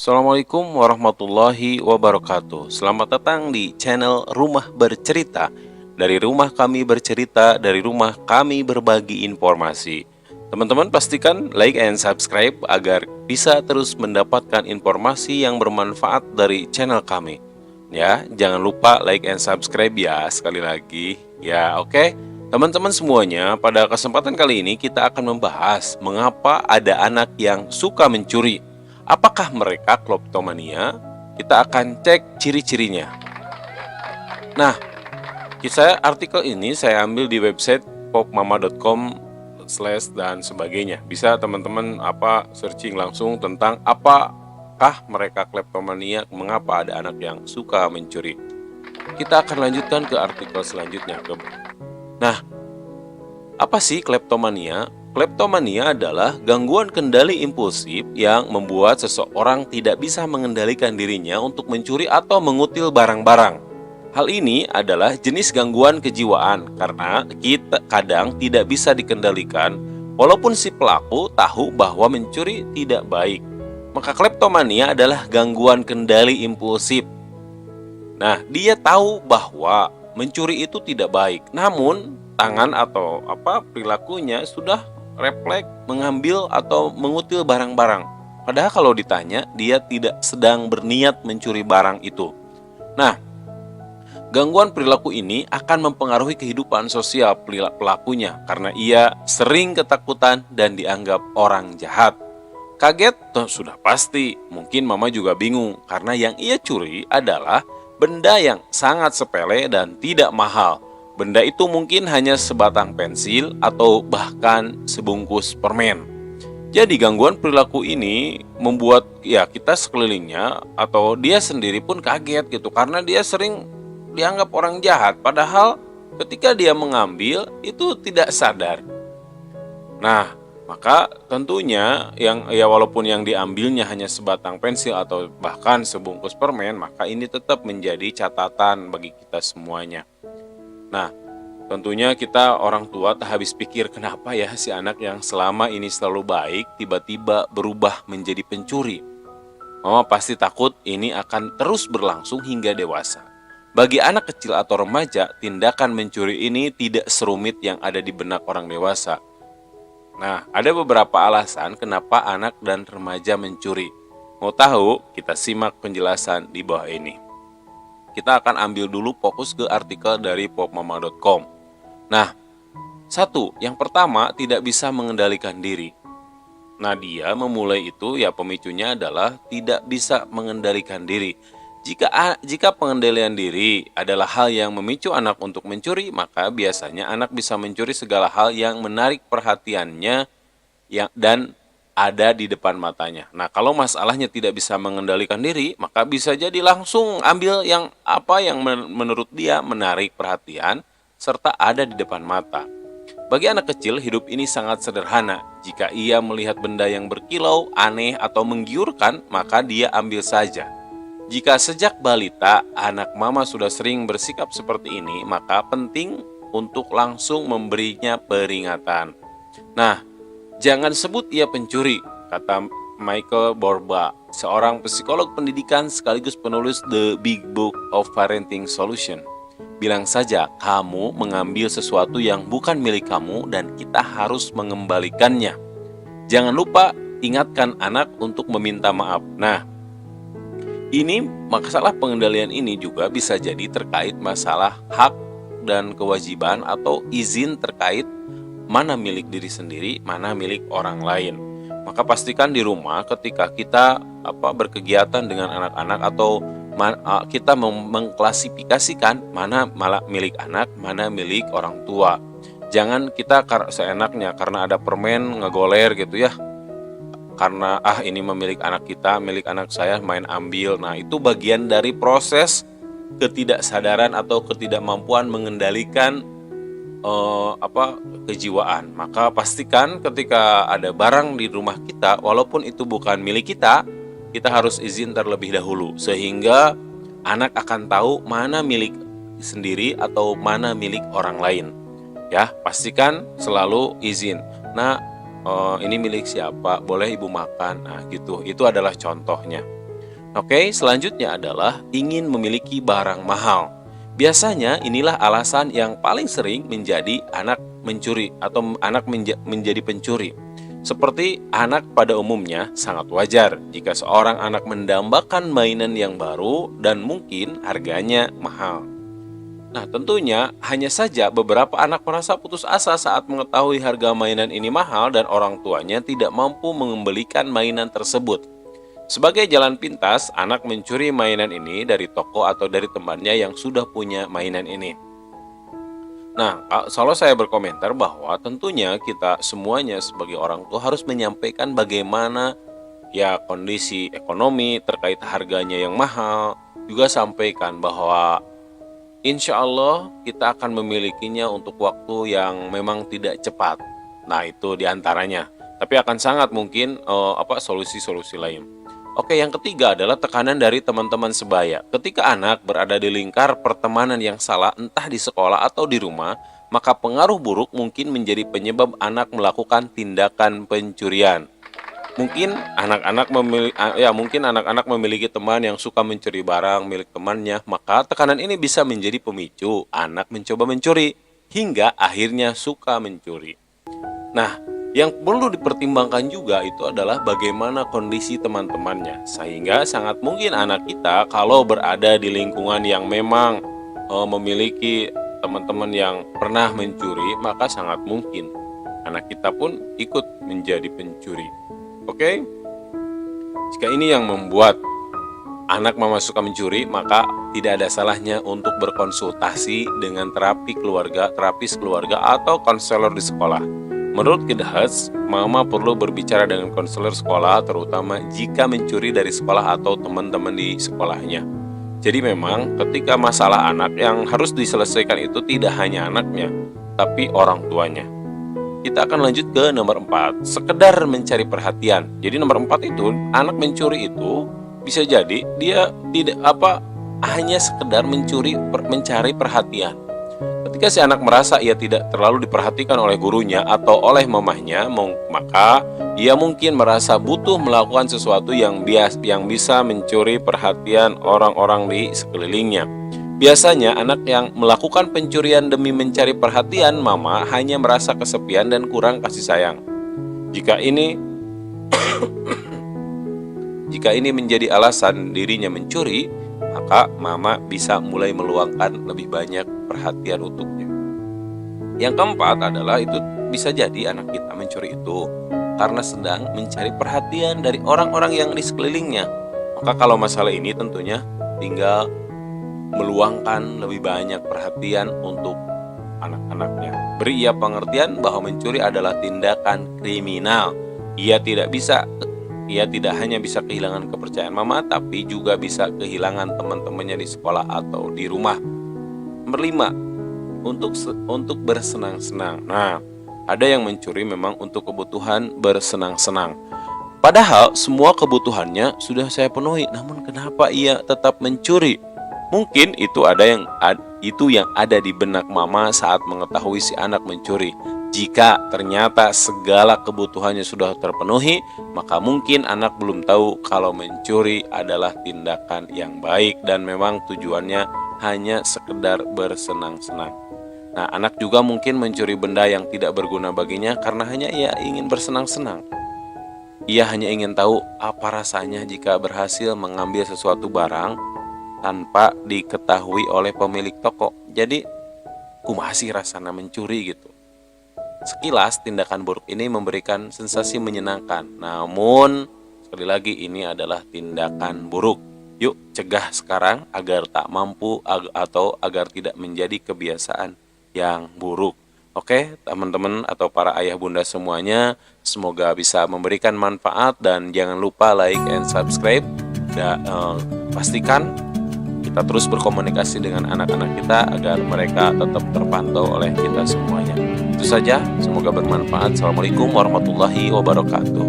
Assalamualaikum warahmatullahi wabarakatuh. Selamat datang di channel Rumah Bercerita. Dari rumah kami bercerita, dari rumah kami berbagi informasi. Teman-teman pastikan like and subscribe agar bisa terus mendapatkan informasi yang bermanfaat dari channel kami. Ya, jangan lupa like and subscribe ya, sekali lagi. Ya, oke. Teman-teman semuanya, pada kesempatan kali ini kita akan membahas mengapa ada anak yang suka mencuri. Apakah mereka kleptomania? Kita akan cek ciri-cirinya. Nah, artikel ini saya ambil di website popmama.com dan sebagainya. Bisa teman-teman searching langsung tentang apakah mereka kleptomania, mengapa ada anak yang suka mencuri. Kita akan lanjutkan ke artikel selanjutnya. Nah, apa sih kleptomania? Kleptomania adalah gangguan kendali impulsif yang membuat seseorang tidak bisa mengendalikan dirinya untuk mencuri atau mengutil barang-barang. Hal ini adalah jenis gangguan kejiwaan karena kita kadang tidak bisa dikendalikan walaupun si pelaku tahu bahwa mencuri tidak baik. Maka kleptomania adalah gangguan kendali impulsif. Nah, dia tahu bahwa mencuri itu tidak baik, namun tangan atau perilakunya sudah refleks mengambil atau mengutil barang-barang. Padahal kalau ditanya, dia tidak sedang berniat mencuri barang itu. Nah, gangguan perilaku ini akan mempengaruhi kehidupan sosial pelakunya karena ia sering ketakutan dan dianggap orang jahat. Kaget? Sudah pasti. Mungkin mama juga bingung karena yang ia curi adalah benda yang sangat sepele dan tidak mahal. Benda itu mungkin hanya sebatang pensil atau bahkan sebungkus permen. Jadi gangguan perilaku ini membuat kita sekelilingnya atau dia sendiri pun kaget gitu karena dia sering dianggap orang jahat padahal ketika dia mengambil itu tidak sadar. Nah, maka tentunya walaupun yang diambilnya hanya sebatang pensil atau bahkan sebungkus permen, maka ini tetap menjadi catatan bagi kita semuanya. Nah, tentunya kita orang tua tak habis pikir kenapa ya si anak yang selama ini selalu baik tiba-tiba berubah menjadi pencuri. Mama pasti takut ini akan terus berlangsung hingga dewasa. Bagi anak kecil atau remaja, tindakan mencuri ini tidak serumit yang ada di benak orang dewasa. Nah, ada beberapa alasan kenapa anak dan remaja mencuri. Mau tahu? Kita simak penjelasan di bawah ini. Kita akan ambil dulu fokus ke artikel dari popmama.com. Nah, yang pertama tidak bisa mengendalikan diri. Nah, dia memulai itu pemicunya adalah tidak bisa mengendalikan diri. Jika pengendalian diri adalah hal yang memicu anak untuk mencuri, maka biasanya anak bisa mencuri segala hal yang menarik perhatiannya dan ada di depan matanya. Nah, kalau masalahnya tidak bisa mengendalikan diri, maka bisa jadi langsung ambil yang menurut dia menarik perhatian serta ada di depan mata. Bagi anak kecil, hidup ini sangat sederhana. Jika ia melihat benda yang berkilau, aneh atau menggiurkan, maka dia ambil saja. Jika sejak balita anak mama sudah sering bersikap seperti ini, maka penting untuk langsung memberinya peringatan. Nah, jangan sebut ia pencuri, kata Michael Borba, seorang psikolog pendidikan sekaligus penulis The Big Book of Parenting Solution. Bilang saja kamu mengambil sesuatu yang bukan milik kamu dan kita harus mengembalikannya. Jangan lupa ingatkan anak untuk meminta maaf. Nah, ini masalah pengendalian ini juga bisa jadi terkait masalah hak dan kewajiban atau izin terkait mana milik diri sendiri, mana milik orang lain. Maka pastikan di rumah ketika kita berkegiatan dengan anak-anak atau kita mengklasifikasikan mana milik anak, mana milik orang tua. Jangan kita seenaknya karena ada permen ngegoler gitu ya. Karena ini milik anak kita, milik anak saya, main ambil. Nah, itu bagian dari proses ketidaksadaran atau ketidakmampuan mengendalikan kejiwaan. Maka pastikan ketika ada barang di rumah kita, walaupun itu bukan milik kita harus izin terlebih dahulu sehingga anak akan tahu mana milik sendiri atau mana milik orang lain. Ya, pastikan selalu izin. Nah, ini milik siapa, boleh ibu makan. Nah gitu, itu adalah contohnya. Oke, selanjutnya adalah ingin memiliki barang mahal. Biasanya inilah alasan yang paling sering menjadi anak mencuri atau menjadi pencuri. Seperti anak pada umumnya, sangat wajar jika seorang anak mendambakan mainan yang baru dan mungkin harganya mahal. Nah, tentunya hanya saja beberapa anak merasa putus asa saat mengetahui harga mainan ini mahal dan orang tuanya tidak mampu mengembalikan mainan tersebut. Sebagai jalan pintas, anak mencuri mainan ini dari toko atau dari temannya yang sudah punya mainan ini. Nah, kalau saya berkomentar bahwa tentunya kita semuanya sebagai orang tua harus menyampaikan bagaimana ya kondisi ekonomi terkait harganya yang mahal. Juga sampaikan bahwa insya Allah kita akan memilikinya untuk waktu yang memang tidak cepat. Nah, itu diantaranya. Tapi akan sangat mungkin solusi-solusi lain. Oke, yang ketiga adalah tekanan dari teman-teman sebaya. Ketika anak berada di lingkar pertemanan yang salah, entah di sekolah atau di rumah, maka pengaruh buruk mungkin menjadi penyebab anak melakukan tindakan pencurian. Mungkin anak-anak memiliki teman yang suka mencuri barang milik temannya, maka tekanan ini bisa menjadi pemicu anak mencoba mencuri hingga akhirnya suka mencuri. Nah, yang perlu dipertimbangkan juga itu adalah bagaimana kondisi teman-temannya, sehingga sangat mungkin anak kita kalau berada di lingkungan yang memang memiliki teman-teman yang pernah mencuri, maka sangat mungkin anak kita pun ikut menjadi pencuri. Oke? Jika ini yang membuat anak mama suka mencuri, maka tidak ada salahnya untuk berkonsultasi dengan terapis keluarga atau konselor di sekolah. Menurut Kidhas, mama perlu berbicara dengan konselor sekolah terutama jika mencuri dari sekolah atau teman-teman di sekolahnya. Jadi memang ketika masalah anak yang harus diselesaikan itu tidak hanya anaknya, tapi orang tuanya. Kita akan lanjut ke nomor 4, sekedar mencari perhatian. Jadi nomor 4 itu, anak mencuri itu bisa jadi dia hanya sekedar mencari perhatian. Ketika si anak merasa ia tidak terlalu diperhatikan oleh gurunya atau oleh mamahnya, maka ia mungkin merasa butuh melakukan sesuatu yang bisa mencuri perhatian orang-orang di sekelilingnya. Biasanya anak yang melakukan pencurian demi mencari perhatian mama hanya merasa kesepian dan kurang kasih sayang. Jika ini menjadi alasan dirinya mencuri, maka mama bisa mulai meluangkan lebih banyak perhatian untuknya. Yang keempat adalah itu bisa jadi anak kita mencuri itu karena sedang mencari perhatian dari orang-orang yang di sekelilingnya. Maka kalau masalah ini tentunya tinggal meluangkan lebih banyak perhatian untuk anak-anaknya. Beri ia pengertian bahwa mencuri adalah tindakan kriminal. Ia tidak hanya bisa kehilangan kepercayaan mama, tapi juga bisa kehilangan teman-temannya di sekolah atau di rumah. Nomor 5, untuk bersenang-senang. Nah, ada yang mencuri memang untuk kebutuhan bersenang-senang. Padahal semua kebutuhannya sudah saya penuhi, namun kenapa ia tetap mencuri? Mungkin itu yang ada di benak mama saat mengetahui si anak mencuri. Jika ternyata segala kebutuhannya sudah terpenuhi, maka mungkin anak belum tahu kalau mencuri adalah tindakan yang baik dan memang tujuannya hanya sekedar bersenang-senang. Nah, anak juga mungkin mencuri benda yang tidak berguna baginya karena hanya ia ingin bersenang-senang. Ia hanya ingin tahu apa rasanya jika berhasil mengambil sesuatu barang tanpa diketahui oleh pemilik toko. Jadi, kumaha sih rasana mencuri gitu. Sekilas tindakan buruk ini memberikan sensasi menyenangkan. Namun, sekali lagi ini adalah tindakan buruk. Yuk cegah sekarang agar tak mampu atau agar tidak menjadi kebiasaan yang buruk. Oke, teman-teman atau para ayah bunda semuanya, semoga bisa memberikan manfaat dan jangan lupa like and subscribe. Pastikan kita terus berkomunikasi dengan anak-anak kita agar mereka tetap terpantau oleh kita semuanya. Itu saja, semoga bermanfaat. Assalamualaikum warahmatullahi wabarakatuh.